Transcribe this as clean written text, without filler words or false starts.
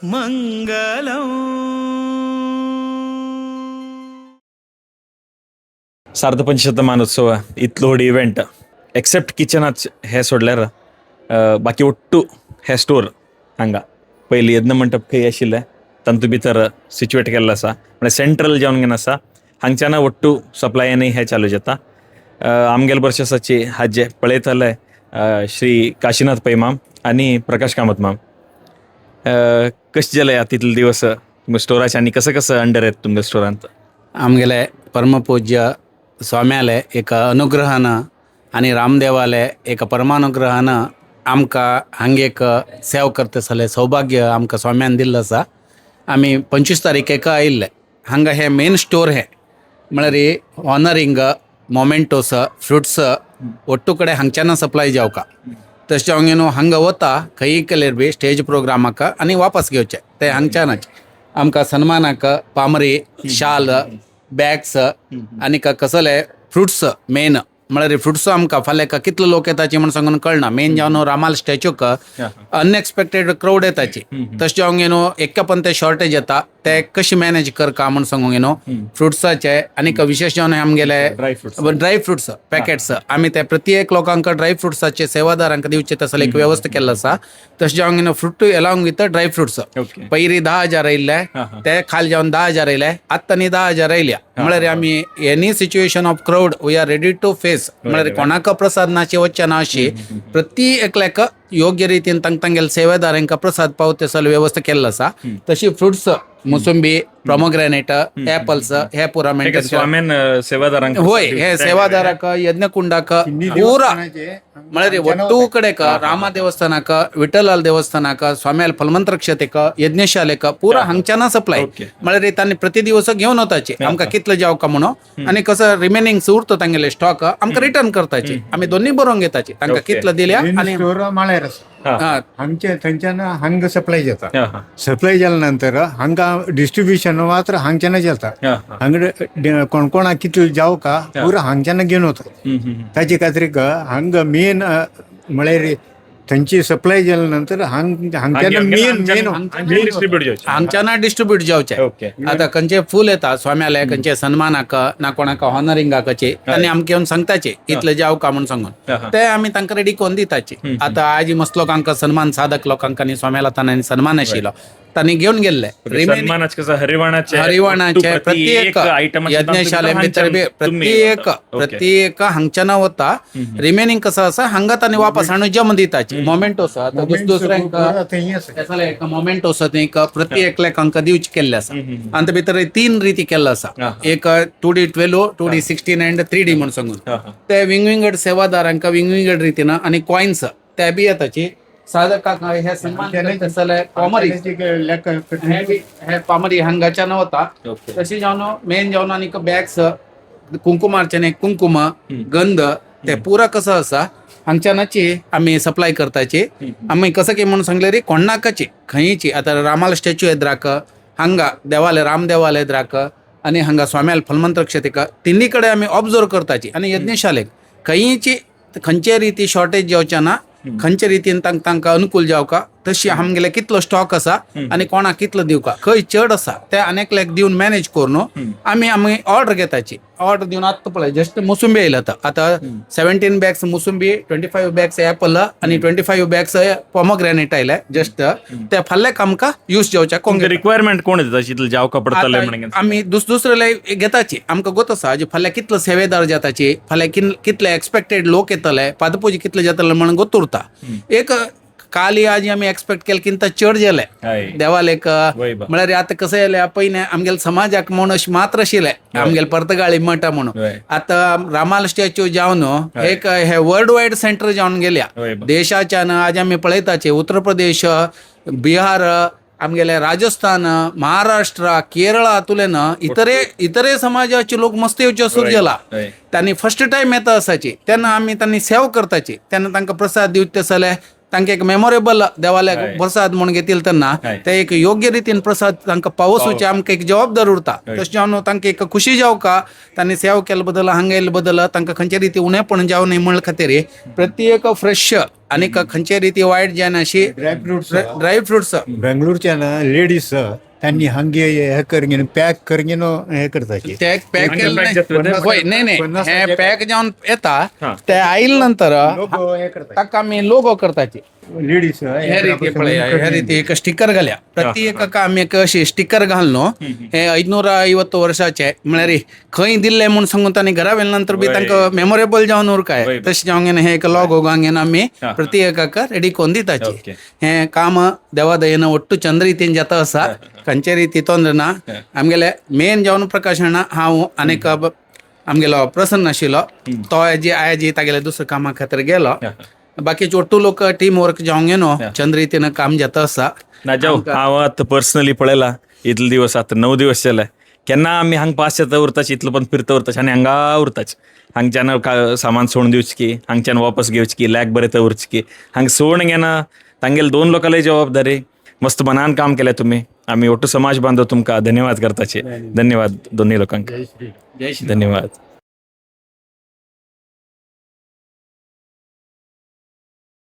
मंगलम. ಸಾರ್ಧಪಂಚಶತಮಾನೋತ್ಸವ ಇತ್ಲು ಹೊಡಿ event accept ಕಿಚನಾಚ್ हे सोडल्यार बाकी ಒಟ್ಟು हे स्टोर हांगा पयलीं यज्ञ मंडप खंय आशिल्लें तातूंत भितर सिच्युएट केल्लो आसा म्हणजे सेंट्रल जावन घेवन आसा. हांगच्यान ಒಟ್ಟು सप्लायनूय हे चालू जाता. आमगेल्या वर्साची हाजे पळयताले श्री काशीनाथ पै माम आनी प्रकाश कामत माम. कशें जालें तितले दिवस तुमगे स्टोराचे आनी कसं कसं अंडर येत तुमगे स्टोरांत. आमगेले परमपूज्य स्वाम्याले एक अनुग्रहानं आणि रामदेवाले एक परमानुग्रहानं आमकां हांगा एक सेवा करतसले सौभाग्य आमकां स्वाम्यान दिल्लें आसा. आमी 25 तारीखेक आयिल्ले हांगा हे मेन स्टोर हे म्हळ्यार ऑनरिंग मोमेंटोस फ्रुट्स ಒಟ್ಟು ಕಡೆ हांगच्यान सप्लाय जावका. तशें जावंक न्हू हांगा वता खंयी केल्यार बी स्टेज प्रोग्रामाक आनी वापस घेवचे ते हांगच्यानच आमकां सन्मानाक पामरी शाल बॅग्स आनीक कसले फ्रुट्स मेन म्हळ्यार फ्रुट्स आमकां फाल्यां कितलो लोक येताचे म्हण सांगून कळना. मेन जावन रामाल स्टॅच्यूक अनएक्सपेक्टेड क्रावड येताची. तशें जावंक न्हू एक्के पण ते शॉर्टेज येता ते कशी मॅनेज करका म्हण सांगूंक न्हू फ्रुट्साचे. आनीक विशेष जावन आमगेले ड्राय फ्रुट्स पॅकेट्स आमी ते प्रत्येक लोकांक ड्राय फ्रुट्साचे सेवादारांक दिवचे तसले एक वेवस्था केल्लो आसा. तशें जावंक न्हू fruit along with dry fruits पयलीं 10,000 आयिल्ले ते खाली जावन 10,000 आयले आतां तांणी 10,000 आयल्या. म्हळ्यार आमी any situation of crowd we are ready to face. म्हळ्यार कोणाक प्रसाद नाचे वच्चे ना अशी प्रति एकल्याक योग्य रितीन तांगेल्या सेवेदारांक प्रसाद पावते सगळी व्यवस्था केल्लो आसा. तशी फ्रुट्स मोसंबी प्रॉमोग्रेनेट ऍपल्स हे पुरा मेळटा. स्वाम्यान सेवादारांक होय हे सेवादाराक यज्ञकुंडाक पुरा म्हळ्यार ಒಟ್ಟು कडेक रामा देवस्थानाक विठ्ठलाल देवस्थानाक स्वाम्याल फलमंत्रक्षतेक यज्ञशालेक पुरा हांगच्यान सप्लाय. म्हळ्यार तांणी प्रति दिवस घेवन वताचे आमकां कितले जावका म्हणून आनी कसं रिमेनिंग उरता तांगेले स्टॉक आमकां रिटर्न करताचे. आमी दोन्ही बरोवंक घेताचे तांकां कितले दिल्या आनी माळ्यार हांगचे थंयच्यान हांगा सप्लाय जाता. सप्लाय जाल्या नंतर हांगा डिस्ट्रिब्युशन मात्र हांगच्यान जाता. हांगा कोण कोणाक कितले जावका पुरो हांगच्यान घेवन वता. ताचे खातीर हांगा मेन म्हळ्यार थंयची सप्लाय जाल्या नंतर हांगच्यान हांगच्यान डिस्ट्रीब्यूट जावचे. आतां खंयचे फूल येता स्वाम्याले खंयचे सन्मानाक ना कोणाक हॉनरिंगाचे आनी आमकां येवन सांगताचे इतले जावका म्हूण सांगून ते आमी तांकां रेडी करून दिताचे. आतां आजी मस्त लोकांक सन्मान साधक लोकांक आनी स्वाम्याला तांणी सन्मान आशिल्लो तांणी घेवन गेल्ले हरिवाणाचे प्रत्येक यज्ञशाले भितर प्रत्येक हांगच्यान वता. रिमेनिंग कसं आसा हांगा तांणी वापस हाडून जम दिताचे. मोमेंटोस दुसऱ्यांक मोमेंटोस एक प्रत्येक लेखांक दिवचे केल्ले आसा. आनी भितर 3 रिती केल्लो आसा. एक 2D12 2D16 अँड 3D म्हूण सांगून ते विंगविंगड सेवादारांक विंगविंगड रितीन आनी कॉइन्स ते बी येताचे. साधकाक हे सन्मान पामरी हे पामरी हांगाच्यान वता. तशी जावन मेन जावन आनीक बॅग्स कुंकुमार्चने कुंकुम गंध ते पुरा कसं आसा हांगच्यानाची आमी सप्लाय करताची. आमी कसं की म्हणून सांगले कोणाकाची खंयची आतां रामाल स्टॅच्यू येद्राक हांगा देवालय राम देवालय येद्राक आनी हांगा स्वाम्याल फलमंत्रक्षतेक तिनी कडेन आमी ऑब्जर्व करताची. आनी यज्ञशालेक खंयची खंयचे रिती शॉर्टेज जावचे ना खंयचे रितीन तांकां अनुकूल जावका तशी आमगेले कितलो स्टॉक आसा आनी कोणाक कितलो दिवका खंय चड आसा ते आनेकल्याक दिवन मॅनेज करून आमी ऑर्डर घेताची. ऑर्डर दिवन आतां पळय जस्ट मोसुंबी येयला आतां 17 बॅग्स मोसुंबी 25 बॅग्स ऍपल आनी 25 बॅग्स पॉमोग्रेनेट आयले जस्ट ते फाल्याक आमकां यूज जावचे. रिक्वायरमेंट कोण येता जितले जावका पडटले म्हणून आमी दुसरे घेताची. आमकां गोत आसा फाल्यां कितलो सेवेदार जाताचे फाल्यां कितले एक्सपेक्टेड लोक येतले पादपूजी कितले जातले म्हणून गोत उरता. एक काली आज आमी एक्सपेक्ट केले किंत चड गेले देवालेक म्हळ्यार आतां कशें जालें पयलें आमगेल्या समाजाक म्हूण अशें मात्र आशिल्लें आमगेले पर्तगाळी मठ म्हणून. आतां रामाल स्टॅच्यू जावन एक हे वर्ल्ड वायड सेंटर जावन गेल्या देशाच्यान. आज आमी पळयताचे उत्तर प्रदेश बिहार आमगेले राजस्थान महाराष्ट्र केरळ हातूंतल्यान इतरे समाजाचे लोक मस्त येवचे सुरू जाला. तांणी फर्स्ट टायम येता आसाची तेन्ना आमी तांणी सेवा करताची तेन्ना तांकां प्रसाद दिवचे जाल्यार तांकां एक मेमोरेबल देवाल्याक प्रसाद म्हणून घेतील तेन्ना ते एक योग्य रितीन प्रसाद तांकां पावोवचे आमकां एक जबाबदार उरता. तशें जावन तांकां एक खुशी जावका तांणी सेवा केले बद्दल हांगा येयले बद्दल तांकां खंयचे रिती उणेपण जावं न्ही म्हणले खातीर प्रत्येक फ्रेश आनी खंयचे रिती वायट जायना अशी ड्रायफ्रुट्स बेंगलोरच्या ना लेडीज त्यांनी हांगे हे करगेन पॅक करगेन हे करताचे ते पॅक केले नाही हे पॅक जावन येता ते आयले नंतर हे करता ताका आमी लोगो करताचे लेडीज हे रिती पळय हे रिती एक स्टिकर घाल्या प्रत्येकाक आमी एक अशी स्टिकर घालनो हे 550 वर्साचे म्हळ्यार खंय दिल्ले म्हूण सांगून तांणी घरा व्हेले नंतर बी तांकां मेमोरेबल जावन उरकाय तशें जावंक हे एक लॉगो गांगेन आमी प्रत्येकाक रेडी करून दिताचे. हे काम देवा दयेन ಒಟ್ಟು चंद्र रितीन जाता आसा खंयचे रिती तोंदर ना. आमगेले मेन जावन प्रकाशन हांव आनीक आमगेलो प्रसन्न आशिल्लो तो आयजी तागेले दुसऱ्या कामा खातीर गेलो. बाकीचे ಒಟ್ಟು लोक टीम वर्क जावंक येनो चंद्र रितीन काम जाता आसा. ना जाऊ हांव आतां पर्सनली पळयला इतले दिवस आतां 9 दिवस जाले केन्ना आमी हांगा पास येता उरताच इतलो पण फिरता उरताच आनी हांगा उरताच हांगच्यान सामान सोडून दिवची की हांगच्यान वापस घेवची की लॅक बरें उरची की हांगा सोडून घेना तांगेले 2 लोकांले जबाबदारी मस्त मनान काम केलें तुमी. आमी ಒಟ್ಟು समाज बांधव तुमकां धन्यवाद करताचे. धन्यवाद दोन्ही लोकांक. धन्यवाद.